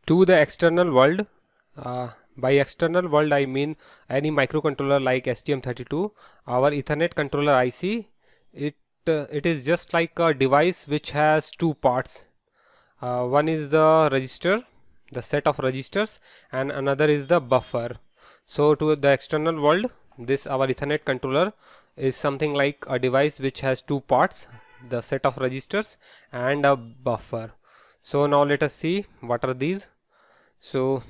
to the external world. By external world I mean any microcontroller like STM32. Our Ethernet controller IC, it is just like a device which has two parts. One is the register, the set of registers, and another is the buffer. So to the external world, this our Ethernet controller is something like a device which has two parts, the set of registers and a buffer. So now let us see what are these. So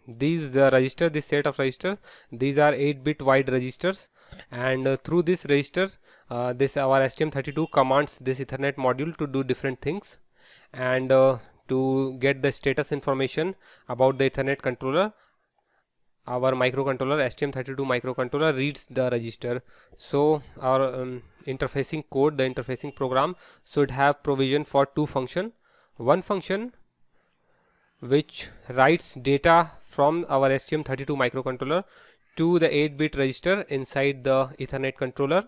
these the register, this set of registers, these are 8-bit wide registers, and through this register, this our STM32 commands this Ethernet module to do different things. And to get the status information about the Ethernet controller, our microcontroller STM32 microcontroller reads the register. So our interfacing code, the interfacing program should have provision for two function. One function which writes data from our STM32 microcontroller to the 8-bit register inside the Ethernet controller,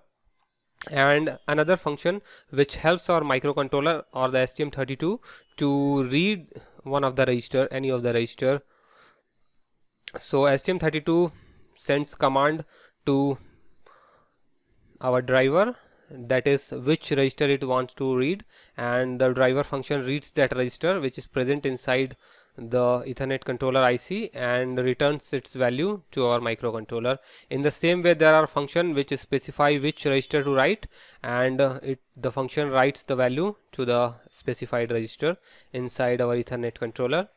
and another function which helps our microcontroller or the STM32 to read one of the register, any of the register. So STM32 sends command to our driver, that is which register it wants to read, and the driver function reads that register which is present inside the Ethernet controller IC and returns its value to our microcontroller. In the same way, there are functions which specify which register to write, and the function writes the value to the specified register inside our Ethernet controller.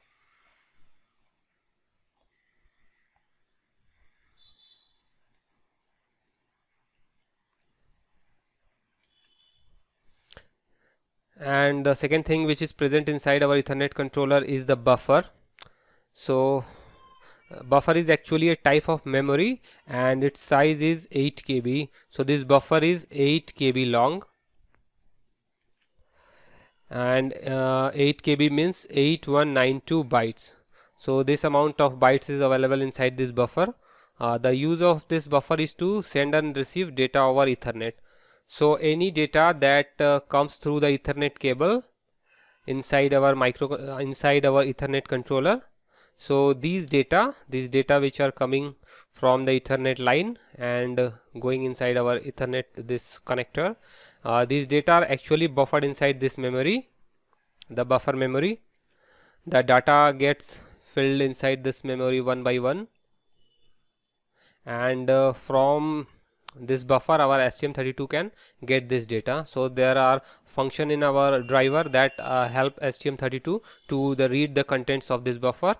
And the second thing which is present inside our Ethernet controller is the buffer. So buffer is actually a type of memory and its size is 8 KB. So this buffer is 8 KB long, and 8 KB means 8192 bytes. So this amount of bytes is available inside this buffer. The use of this buffer is to send and receive data over Ethernet. So any data that comes through the Ethernet cable inside our Ethernet controller, so these data which are coming from the Ethernet line and going inside our Ethernet, this connector, these data are actually buffered inside this memory, the buffer memory. The data gets filled inside this memory one by one, and from this buffer our STM32 can get this data. So there are function in our driver that help STM32 to read the contents of this buffer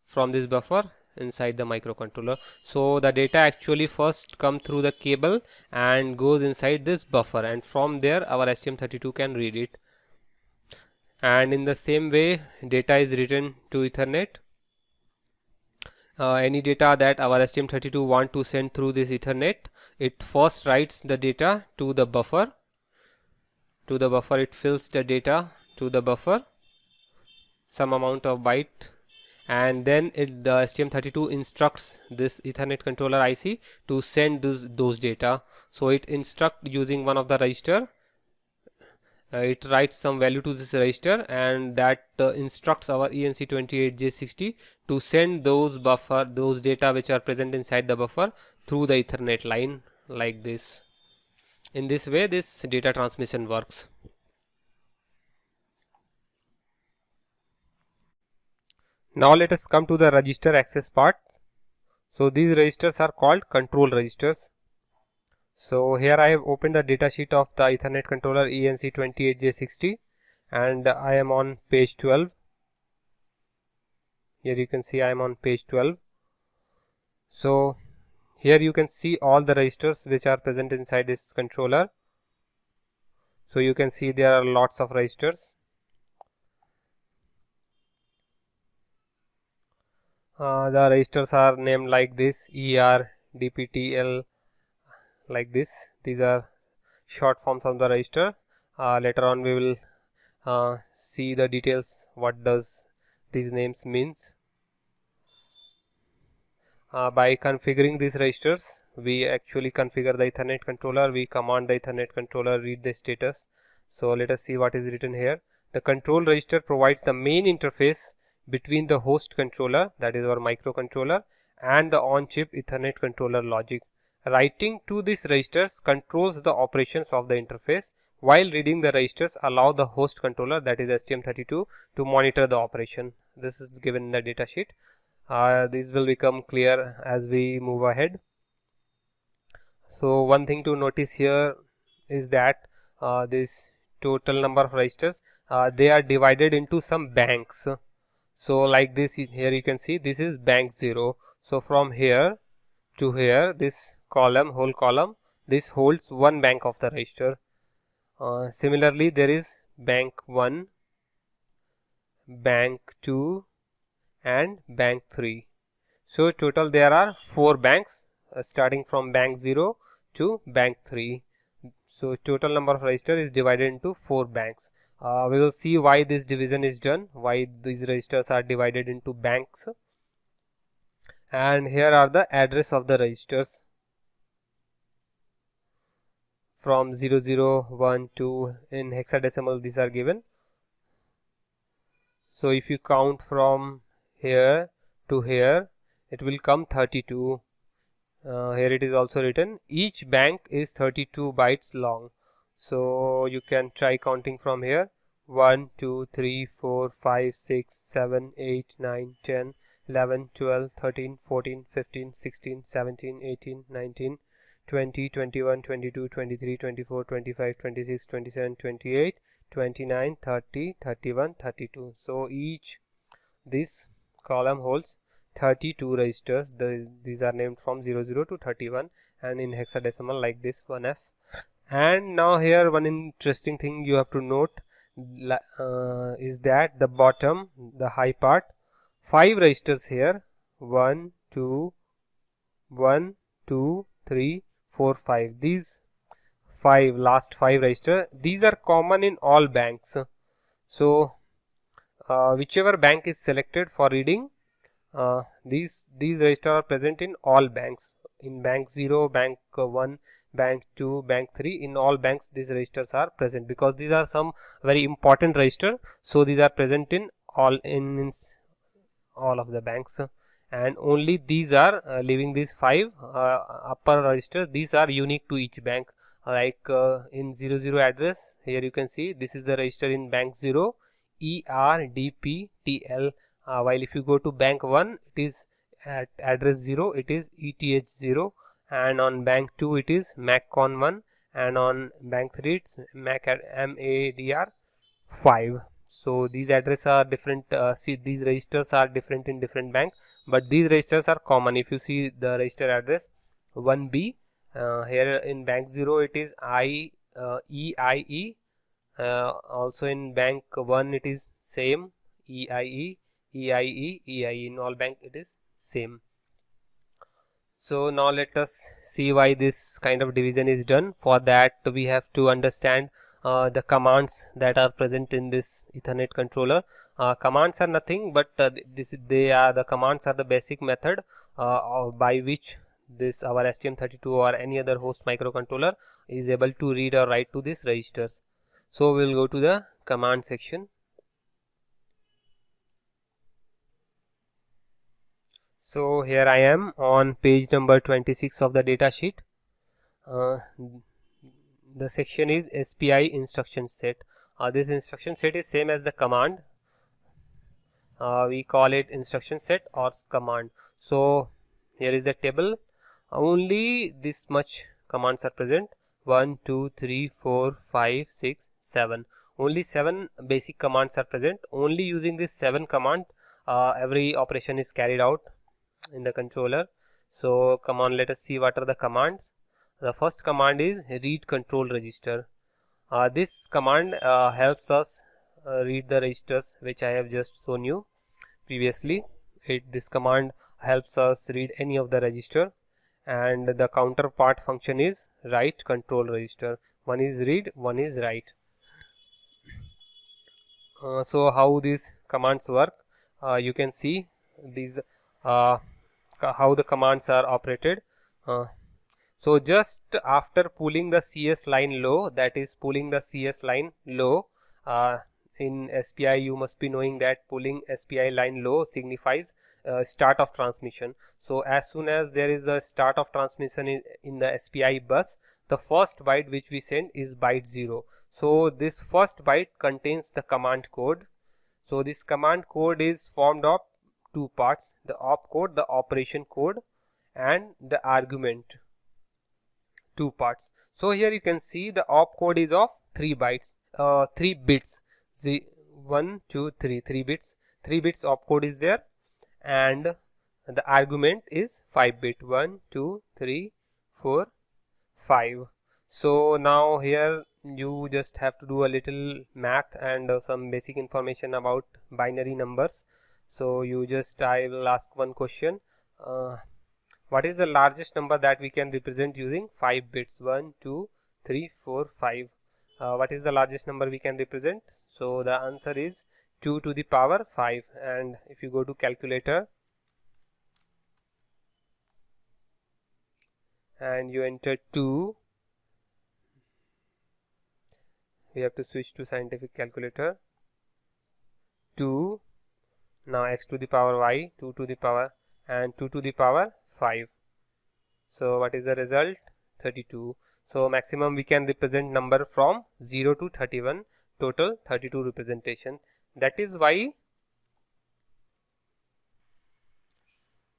from this buffer inside the microcontroller. So the data actually first come through the cable and goes inside this buffer, and from there our STM32 can read it. And in the same way, data is written to Ethernet. Any data that our STM32 want to send through this Ethernet, it first writes the data to the buffer. To the buffer, it fills the data to the buffer, some amount of byte, and then the STM32 instructs this Ethernet controller IC to send those data. So it instructs using one of the register. It writes some value to this register, and that instructs our ENC28J60 to send those data which are present inside the buffer through the Ethernet line, like this. In this way this data transmission works. Now let us come to the register access part. So these registers are called control registers. So here I have opened the datasheet of the Ethernet controller ENC28J60, and I am on page 12. Here you can see I am on page 12. So here you can see all the registers which are present inside this controller. So you can see there are lots of registers. The registers are named like this: ER, DPTL, like this. These are short forms of the register. Later on we will see the details what does these names means. By configuring these registers, we actually configure the Ethernet controller. We command the Ethernet controller read the status. So let us see what is written here. The control register provides the main interface between the host controller, that is our microcontroller, and the on-chip Ethernet controller logic. Writing to these registers controls the operations of the interface, while reading the registers allow the host controller, that is STM32, to monitor the operation. This is given in the datasheet. This will become clear as we move ahead. So one thing to notice here is that this total number of registers, they are divided into some banks. So like this, here you can see this is bank 0. So from here to here, this column, whole column, this holds one bank of the register. Similarly, there is bank 1, bank 2 and bank 3. So total there are 4 banks starting from bank 0 to bank 3. So total number of register is divided into 4 banks. We will see why this division is done, why these registers are divided into banks. And here are the address of the registers. From 00, 1, 2 in hexadecimal these are given. So if you count from here to here, it will come 32. Here it is also written, each bank is 32 bytes long. So you can try counting from here, 1, 2, 3, 4, 5, 6, 7, 8, 9, 10, 11, 12, 13, 14, 15, 16, 17, 18, 19, 20, 21, 22, 23, 24, 25, 26, 27, 28, 29, 30, 31, 32. So each this column holds 32 registers. These are named from 00 to 31 and in hexadecimal like this 1F. And now here one interesting thing you have to note is that the bottom, the high part, 5 registers here, 1, 2, 1, 2, 3, 4, 5. These last 5 register, these are common in all banks. So whichever bank is selected for reading, these registers are present in all banks. In bank 0, bank 1, bank 2, bank 3, in all banks these registers are present because these are some very important register. So these are present in all of the banks, and only these are leaving these 5 upper registers. These are unique to each bank. Like in 00 address, here you can see this is the register in bank 0, ERDPTL. While if you go to bank 1, it is at address 0, it is ETH0, and on bank 2 it is MACCON1, and on bank 3 it's MADR5. So these addresses are different. See, these registers are different in different bank, but these registers are common. If you see the register address 1B, here in bank 0 it is EIE. Also in bank 1 it is same, EIE. In all bank it is same. So now let us see why this kind of division is done. For that we have to understand the commands that are present in this Ethernet controller. Commands are nothing but the commands are the basic method by which this our STM32 or any other host microcontroller is able to read or write to these registers. So we will go to the command section. So here I am on page number 26 of the data sheet. The section is SPI instruction set. This instruction set is same as the command. We call it instruction set or command. So here is the table. Only this much commands are present. 1, 2, 3, 4, 5, 6, 7. Only 7 basic commands are present. Only using this 7 command, every operation is carried out in the controller. So come on, let us see what are the commands. The first command is read control register. This command helps us read the registers which I have just shown you previously. This command helps us read any of the register, and the counterpart function is write control register. One is read, one is write. So how these commands work, you can see these how the commands are operated. So just after pulling the CS line low, that is pulling the CS line low in SPI you must be knowing that pulling SPI line low signifies start of transmission. So as soon as there is a start of transmission in the SPI bus, the first byte which we send is byte 0. So this first byte contains the command code. So this command code is formed of two parts: the opcode, the operation code, and the argument, two parts. So here you can see the opcode is of 3 bytes, 3 bits, 1 2 3, 3 bits, 3 bits opcode is there, and the argument is 5 bit, 1 2 3 4 5. So now here you just have to do a little math and some basic information about binary numbers. So I will ask one question. What is the largest number that we can represent using 5 bits? 1 2 3 4 5. What is the largest number we can represent? So the answer is 2 to the power 5. And if you go to calculator and you enter 2, we have to switch to scientific calculator. 2, now x to the power y, 2 to the power, and 2 to the power 5. So what is the result? 32. So maximum we can represent number from 0 to 31, total 32 representation. That is why,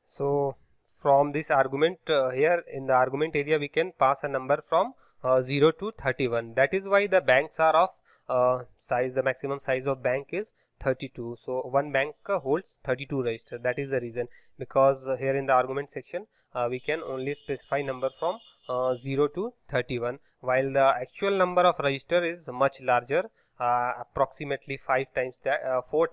so from this argument, here in the argument area we can pass a number from 0 to 31. That is why the banks are of size, the maximum size of bank is 32. So one bank holds 32 register. That is the reason, because here in the argument section we can only specify number from 0 to 31, while the actual number of register is much larger, approximately 4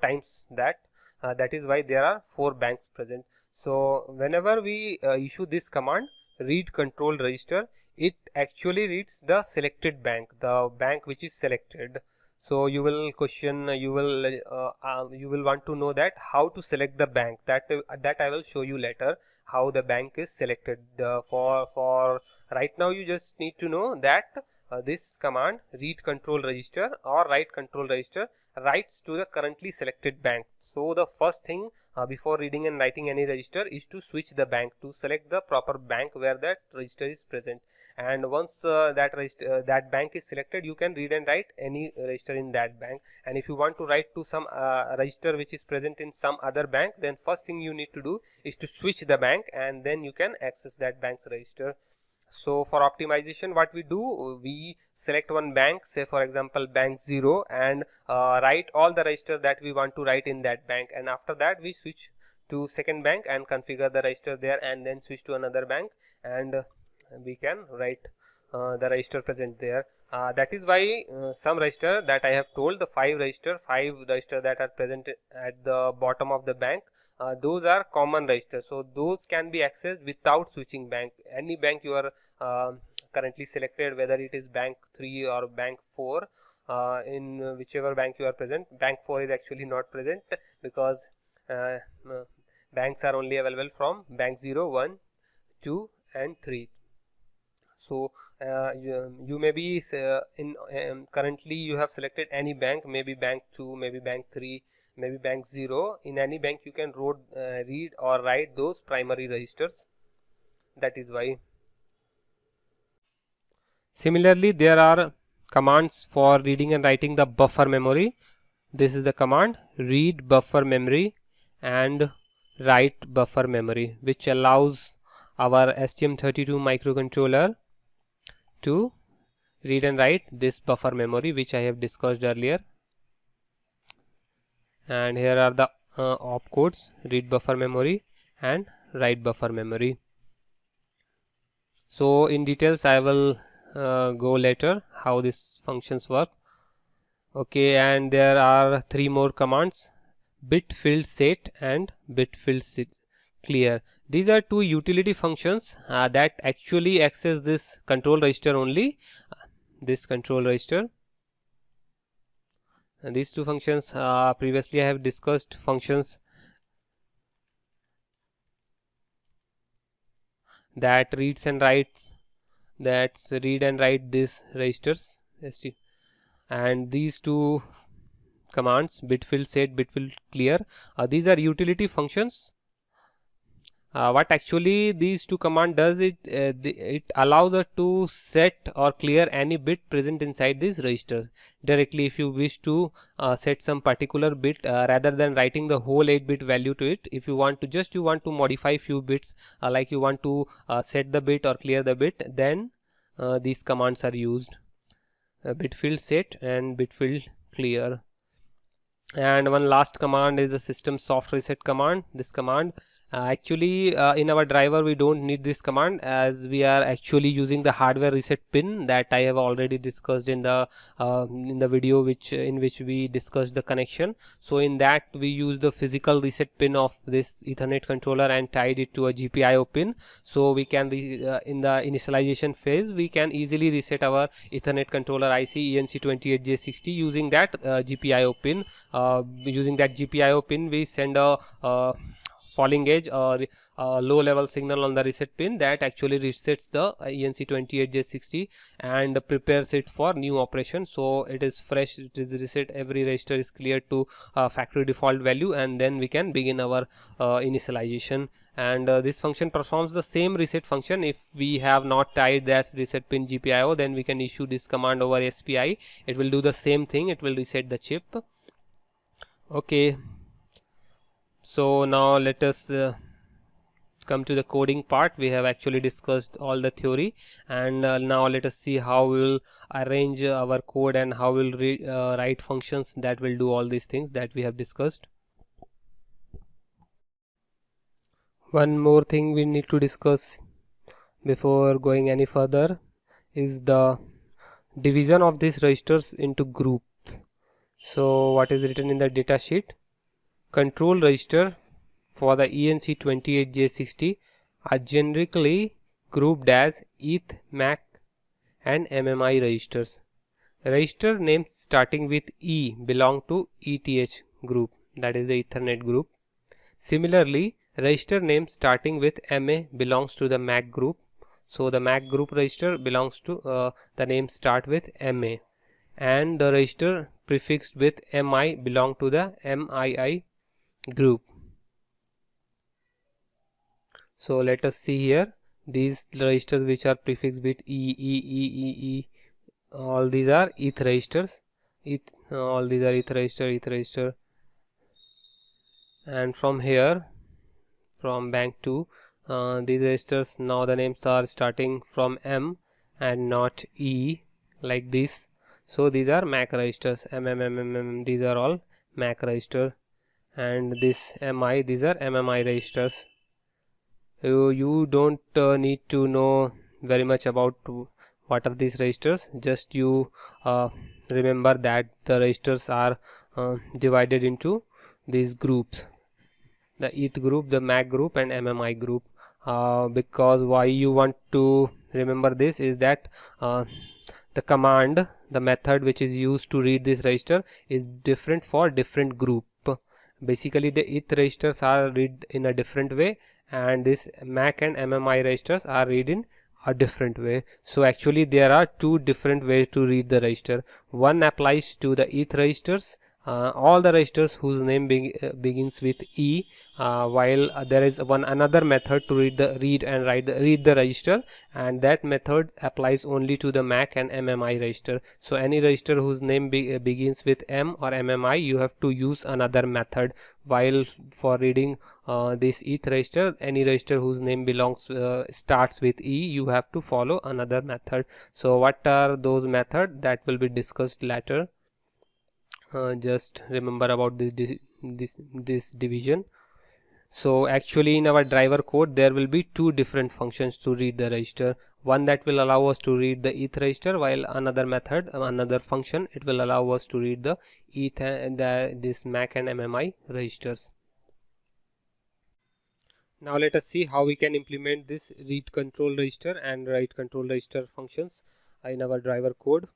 times that. That is why there are 4 banks present. So whenever we issue this command, read control register, it actually reads the selected bank, the bank which is selected. So you will question, you will want to know that how to select the bank. That I will show you later, how the bank is selected. For right now you just need to know that this command read control register or write control register writes to the currently selected bank. So the first thing before reading and writing any register is to switch the bank to select the proper bank where that register is present. And once that bank is selected, you can read and write any register in that bank. And if you want to write to some register which is present in some other bank, then first thing you need to do is to switch the bank, and then you can access that bank's register. So for optimization, what we do, we select one bank, say for example bank 0, and write all the register that we want to write in that bank, and after that we switch to second bank and configure the register there, and then switch to another bank, and we can write the register present there. That is why some register that I have told, the 5 register that are present at the bottom of the bank, those are common registers, so those can be accessed without switching bank. Any bank you are currently selected, whether it is bank 3 or bank 4, in whichever bank you are present, bank 4 is actually not present because banks are only available from bank 0, 1, 2 and 3. So you may be currently you have selected any bank, maybe bank 2, maybe bank 3, maybe bank 0. In any bank you can read or write those primary registers. That is why. Similarly, there are commands for reading and writing the buffer memory. This is the command read buffer memory and write buffer memory, which allows our STM32 microcontroller to read and write this buffer memory, which I have discussed earlier. And here are the opcodes: read buffer memory and write buffer memory. So in details I will go later how these functions work. Okay, and there are 3 more commands: bit filled set and bit filled clear. These are 2 utility functions that actually access this control register only, this control register. And these 2 functions, previously I have discussed functions that reads and writes, that read and write these registers, and these 2 commands, bit fill set, bit fill clear. These are utility functions. What actually these two command does, it allows us to set or clear any bit present inside this register directly. If you wish to set some particular bit, rather than writing the whole 8-bit value to it, if you want to modify few bits, like you want to set the bit or clear the bit, then these commands are used, bit fill set and bit fill clear. And one last command is the system soft reset command. This command, actually in our driver we don't need this command, as we are actually using the hardware reset pin that I have already discussed in the video in which we discussed the connection. So in that we use the physical reset pin of this Ethernet controller and tied it to a GPIO pin, so we can in the initialization phase we can easily reset our Ethernet controller IC ENC28J60 using that GPIO pin. Using that GPIO pin we send a falling edge or low level signal on the reset pin that actually resets the ENC28J60 and prepares it for new operation. So it is fresh, it is reset, every register is cleared to factory default value, and then we can begin our initialization. And this function performs the same reset function. If we have not tied that reset pin GPIO, then we can issue this command over SPI. It will do the same thing, it will reset the chip. Okay, so now let us come to the coding part. We have actually discussed all the theory, and now let us see how we will arrange our code and how we will write functions that will do all these things that we have discussed. One more thing we need to discuss before going any further is the division of these registers into groups. So what is written in the data sheet? Control register for the ENC28J60 are generically grouped as ETH, MAC and MMI registers. Register names starting with E belong to ETH group, that is the Ethernet group. Similarly, register names starting with MA belongs to the MAC group. So the MAC group register belongs to the name start with MA, and the register prefixed with MI belong to the MII group. So let us see here, these registers which are prefixed with E, all these are ETH registers. All these are ETH register, and from here, from bank 2, these registers, now the names are starting from M and not E, like this. So these are MAC registers, these are all MAC register, and this MI, these are MMI registers. You don't need to know very much about what are these registers, just you remember that the registers are divided into these groups, the ETH group, the MAC group and MMI group. Because why you want to remember this is that the command, the method which is used to read this register is different for different group. Basically the ETH registers are read in a different way, and this MAC and MMI registers are read in a different way. So actually there are two different ways to read the register. One applies to the ETH registers, all the registers whose name begins with E, while there is another method to read the register, and that method applies only to the MAC and MMI register. So any register whose name begins with M or MMI, you have to use another method, while for reading this ETH register, any register whose name starts with E, you have to follow another method. So what are those methods? That will be discussed later. Just remember about this division. So actually in our driver code there will be two different functions to read the register. One that will allow us to read the ETH register, while another method, another function, it will allow us to read the ETH and this MAC and MMI registers. Now let us see how we can implement this read control register and write control register functions in our driver code.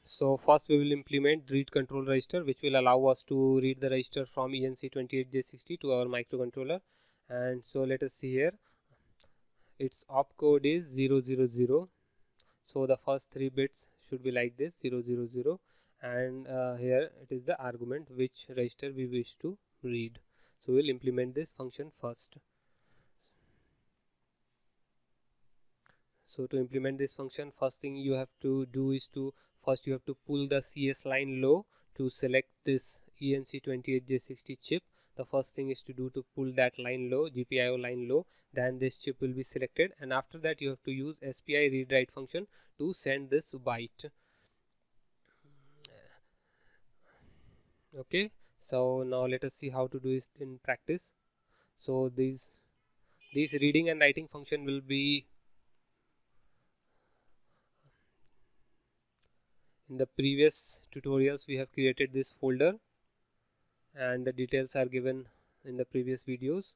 So first we will implement read control register, which will allow us to read the register from ENC28J60 to our microcontroller. And so let us see here, its opcode is 000. So the first 3 bits should be like this, 000, and here it is the argument which register we wish to read. So we'll implement this function first. So to implement this function, first thing you have to do is to first you have to pull the CS line low to select this ENC28J60 chip. The first thing is to do to pull that line low, GPIO line low, then this chip will be selected, and after that you have to use SPI read write function to send this byte. Okay, so now let us see how to do it in practice. So these reading and writing function will be in the previous tutorials. We have created this folder and the details are given in the previous videos.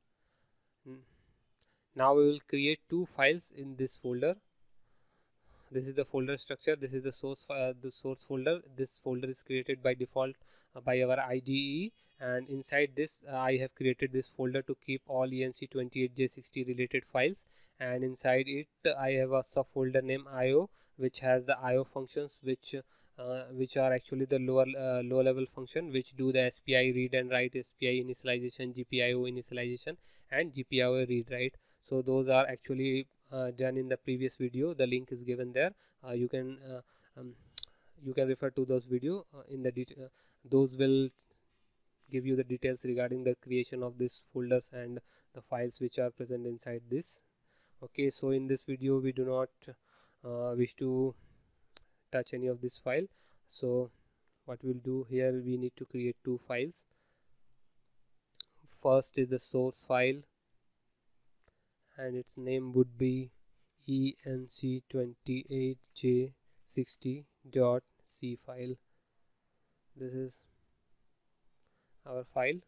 Now we will create two files in this folder. This is the folder structure, this is the source folder. This folder is created by default by our IDE, and inside this I have created this folder to keep all ENC28J60 related files, and inside it I have a subfolder named IO, which has the IO functions which are actually the low level function which do the SPI read and write, SPI initialization, GPIO initialization, and GPIO read write. So those are actually done in the previous video. The link is given there. You can refer to those video in the those will give you the details regarding the creation of these folders and the files which are present inside this. Okay, so in this video we do not wish to touch any of this file. So what we'll do here, we need to create two files. First is the source file, and its name would be enc28j60.c file. This is our file,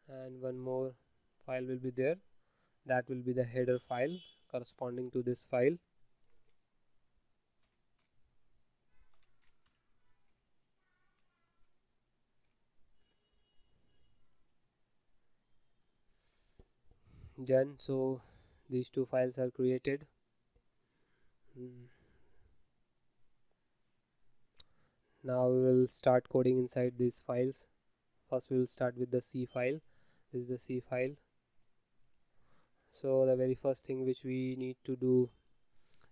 and one more file will be there, that will be the header file corresponding to this file. Done. So these two files are created. Now we will start coding inside these files. First we will start with the C file. This is the C file. So the very first thing which we need to do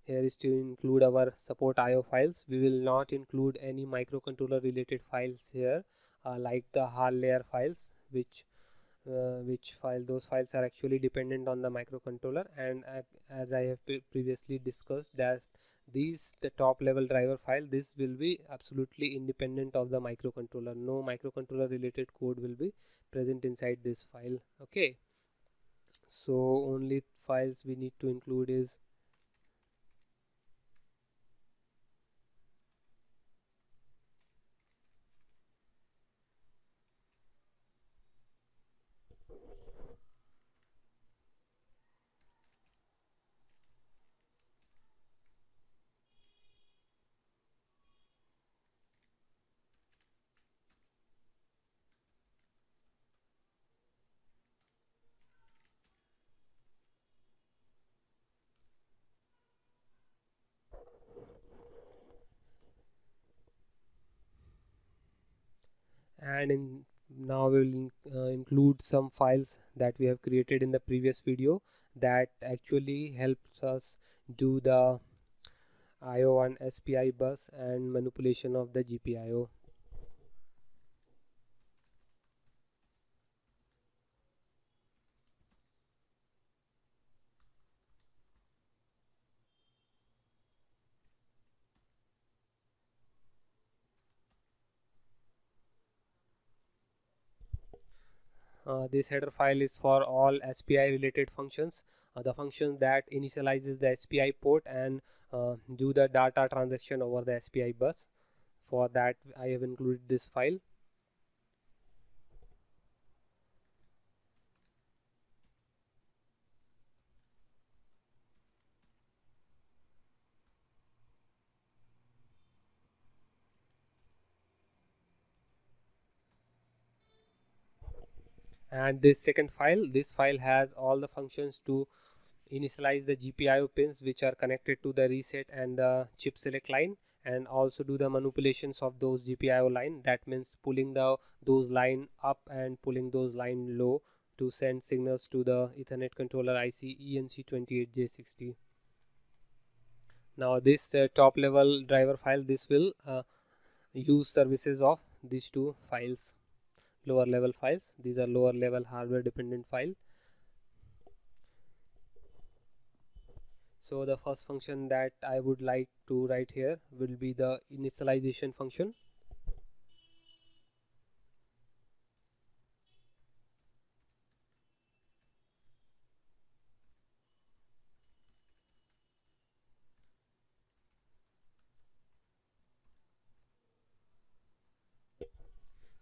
here is to include our support IO files. We will not include any microcontroller related files here, like the HAL layer files, which those files are actually dependent on the microcontroller, and as I have previously discussed, that the top level driver file, this will be absolutely independent of the microcontroller. No microcontroller related code will be present inside this file. Okay, so only files we need to include is and now we will include some files that we have created in the previous video that actually helps us do the IO on SPI bus and manipulation of the GPIO. This header file is for all SPI related functions, the function that initializes the SPI port and do the data transaction over the SPI bus. For that I have included this file. And this second file, this file has all the functions to initialize the GPIO pins which are connected to the reset and the chip select line, and also do the manipulations of those GPIO line. That means pulling those line up and pulling those line low to send signals to the Ethernet controller IC ENC28J60. Now this top level driver file, this will use services of these two files, lower level files. These are lower level hardware dependent file. So the first function that I would like to write here will be the initialization function.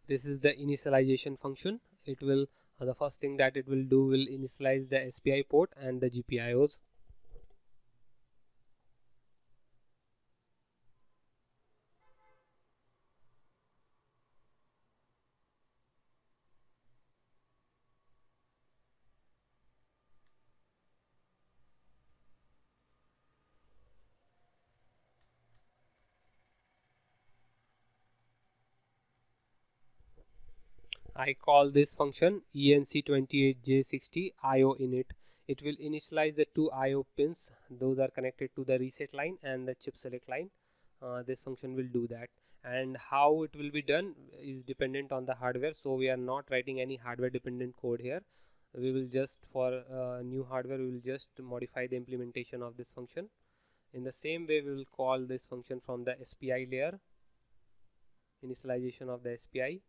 This is the initialization function. It will the first thing that it will do will initialize the SPI port and the GPIOs. I call this function ENC28J60 IO init. It will initialize the two IO pins. Those are connected to the reset line and the chip select line. This function will do that, and how it will be done is dependent on the hardware. So we are not writing any hardware dependent code here. We will just, for new hardware, we will just modify the implementation of this function. In the same way, we will call this function from the SPI layer, initialization of the SPI.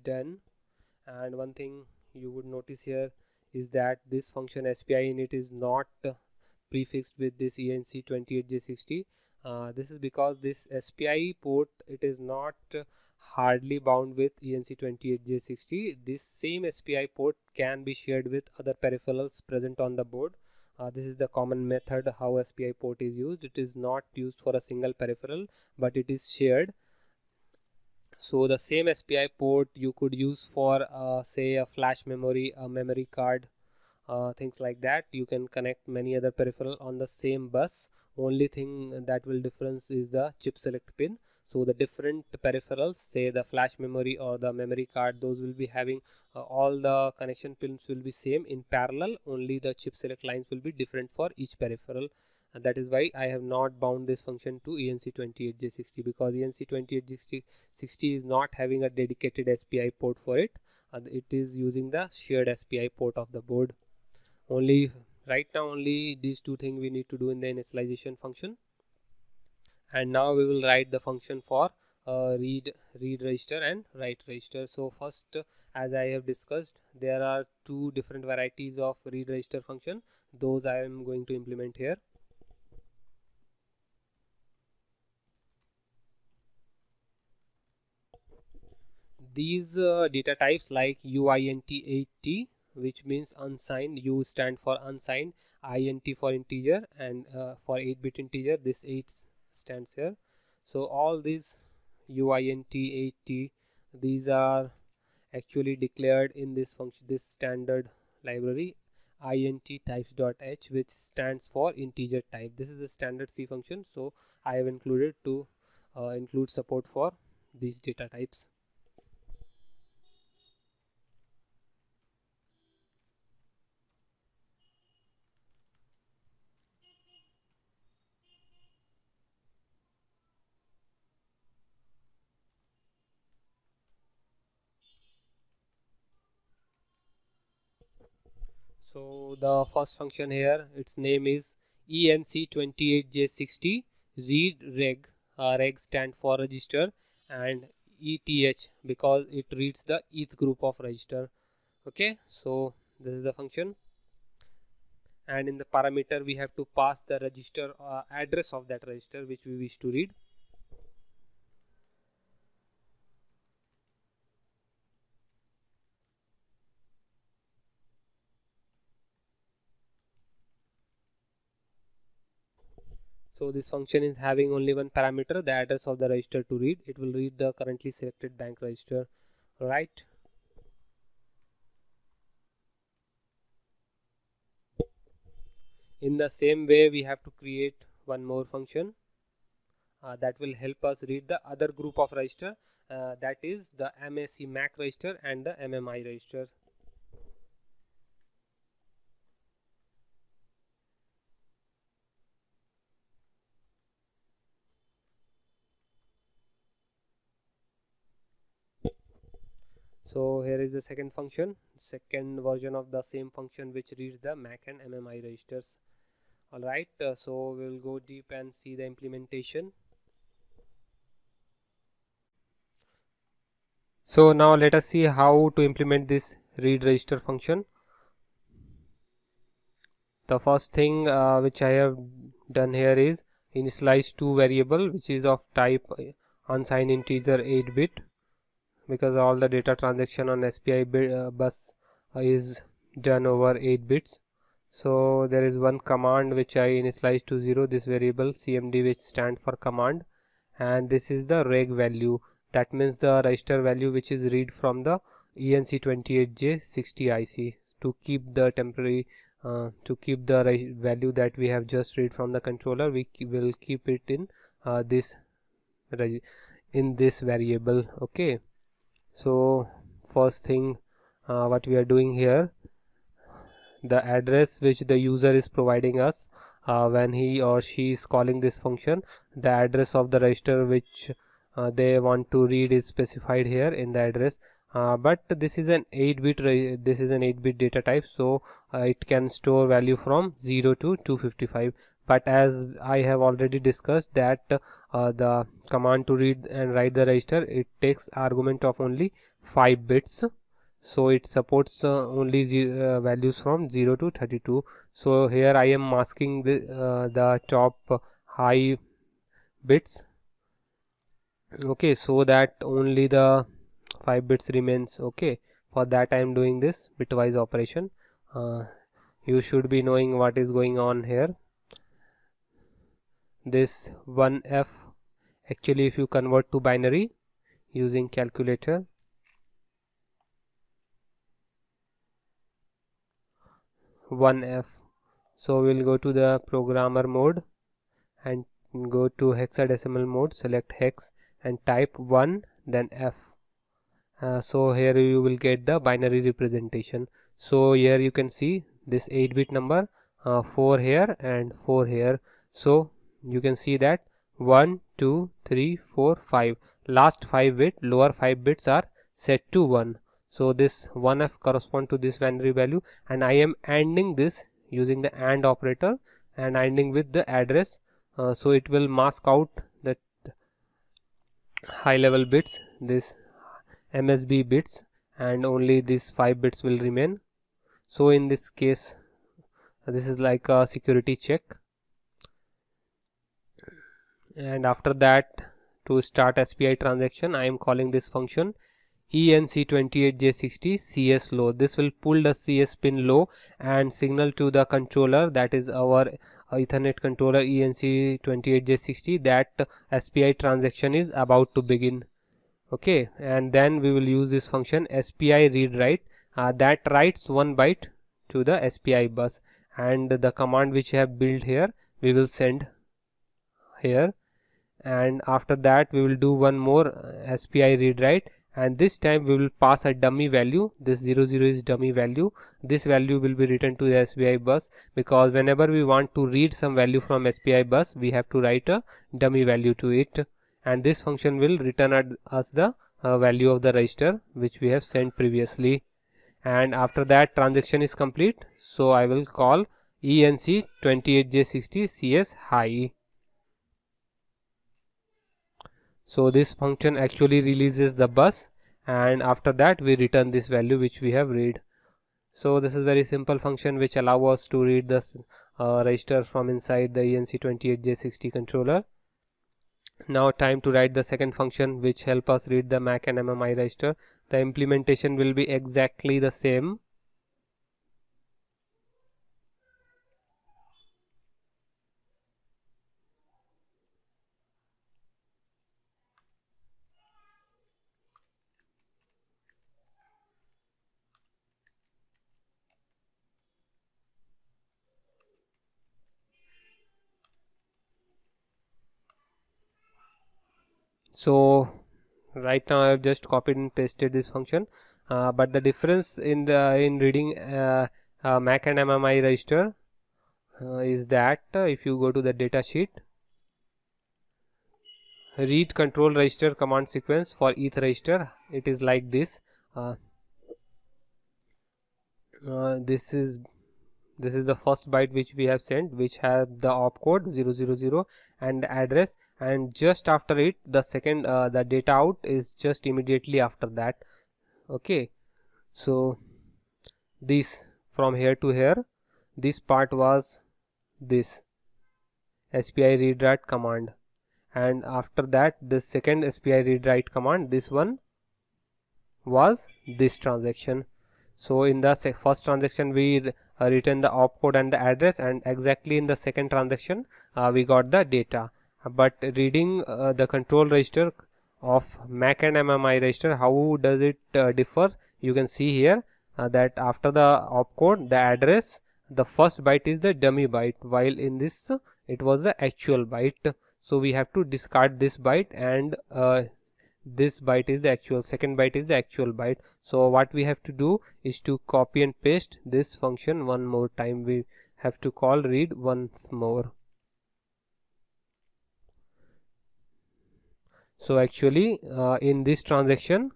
Done. And one thing you would notice here is that this function SPI init is not prefixed with this ENC28J60. This is because this SPI port, it is not hardly bound with ENC28J60. This same SPI port can be shared with other peripherals present on the board. This is the common method how SPI port is used. It is not used for a single peripheral, but it is shared. So the same SPI port you could use for say a flash memory, a memory card, things like that. You can connect many other peripheral on the same bus. Only thing that will difference is the chip select pin. So the different peripherals, say the flash memory or the memory card, those will be having all the connection pins will be same in parallel. Only the chip select lines will be different for each peripheral. And that is why I have not bound this function to ENC28J60, because ENC28J60 is not having a dedicated SPI port for it. It is using the shared SPI port of the board. Only right now, only these two things we need to do in the initialization function. And now we will write the function for read register and write register. So first, as I have discussed, there are two different varieties of read register function. Those I am going to implement here. These data types like UINT8T, which means unsigned, U stand for unsigned, INT for integer, and for 8-bit integer this 8 stands here. So all these UINT8T, these are actually declared in this function, this standard library int types.h, which stands for integer type. This is the standard C function, so I have included to include support for these data types. So the first function here, its name is ENC28J60 read reg. Reg stand for register, and ETH because it reads the ETH group of register. Okay, so this is the function, and in the parameter we have to pass the register address of that register which we wish to read. So this function is having only one parameter, the address of the register to read. It will read the currently selected bank register, right? In the same way, we have to create one more function that will help us read the other group of register, that is the MAC register and the MMI register. So here is the second function, second version of the same function which reads the MAC and MMI registers. Alright, so we will go deep and see the implementation. So now let us see how to implement this read register function. The first thing which I have done here is initialize two variable which is of type unsigned integer 8-bit, because all the data transaction on SPI bus is done over 8 bits. So there is one command which I initialize to 0, this variable cmd, which stand for command, and this is the reg value, that means the register value which is read from the ENC28J60 IC. To keep the temporary value that we have just read from the controller, we will keep it in this variable. Okay, so first thing what we are doing here, the address which the user is providing us when he or she is calling this function, the address of the register which they want to read is specified here in the address, but this is an 8-bit data type, so it can store value from 0 to 255. But as I have already discussed that the command to read and write the register, it takes argument of only 5 bits, so it supports only values from 0 to 32. So here I am masking the top high bits, okay, so that only the 5 bits remains. Okay, for that I am doing this bitwise operation. You should be knowing what is going on here. This 1F, actually if you convert to binary using calculator, so we'll go to the programmer mode and go to hexadecimal mode, select hex and type 1 then F. So here you will get the binary representation. So here you can see this 8-bit number, 4 here and 4 here. So you can see that 1 2 3 4 5, last 5 bit, lower 5 bits are set to 1. So this 1F correspond to this binary value, and I am ANDing this using the AND operator and ANDing with the address, so it will mask out the high level bits, this MSB bits, and only these 5 bits will remain. So in this case this is like a security check, and after that to start SPI transaction I am calling this function ENC28J60 CS low. This will pull the CS pin low and signal to the controller, that is our Ethernet controller ENC28J60, that SPI transaction is about to begin. Okay, and then we will use this function SPI read write, that writes 1 byte to the SPI bus, and the command which I have built here we will send here, and after that we will do one more SPI read write, and this time we will pass a dummy value. This 00 is dummy value. This value will be written to the SPI bus, because whenever we want to read some value from SPI bus we have to write a dummy value to it, and this function will return us the value of the register which we have sent previously. And after that transaction is complete, so I will call ENC28J60 CS high. So this function actually releases the bus, and after that we return this value which we have read. So this is very simple function which allow us to read this register from inside the ENC28J60 controller. Now time to write the second function which help us read the MAC and MMI register. The implementation will be exactly the same. So right now I have just copied and pasted this function, but the difference in reading MAC and MMI register is that if you go to the data sheet, read control register command sequence for each register, it is like this. This is the first byte which we have sent, which has the opcode 000 and the address, and just after it the second the data out is just immediately after that. Okay, so this from here to here, this part was this SPI read write command, and after that this second SPI read write command, this one was this transaction. So in the first transaction we written the opcode and the address, and exactly in the second transaction we got the data. But reading the control register of MAC and MMI register, how does it differ? You can see here that after the opcode, the address, the first byte is the dummy byte, while in this it was the actual byte. So we have to discard this byte, and this byte is the actual, second byte is the actual byte. So what we have to do is to copy and paste this function one more time. We have to call read once more. So actually in this transaction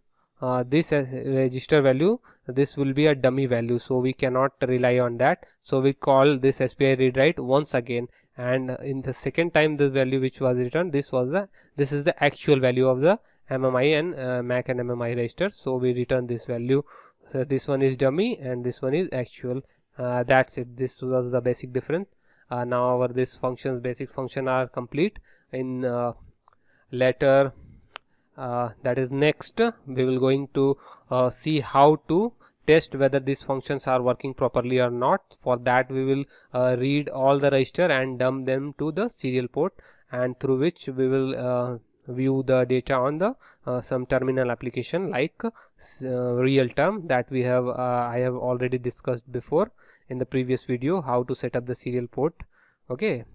this register value, this will be a dummy value, so we cannot rely on that. So we call this SPI read write once again, and in the second time the value which was returned, this is the actual value of the MMI and MAC and MMI register. So we return this value. So this one is dummy and this one is actual. That's it. This was the basic difference. Now our this functions, basic function are complete. In later that is next we will going to see how to test whether these functions are working properly or not. For that we will read all the register and dump them to the serial port, and through which we will view the data on the some terminal application like real term that we have I have already discussed before in the previous video, how to set up the serial port. Okay.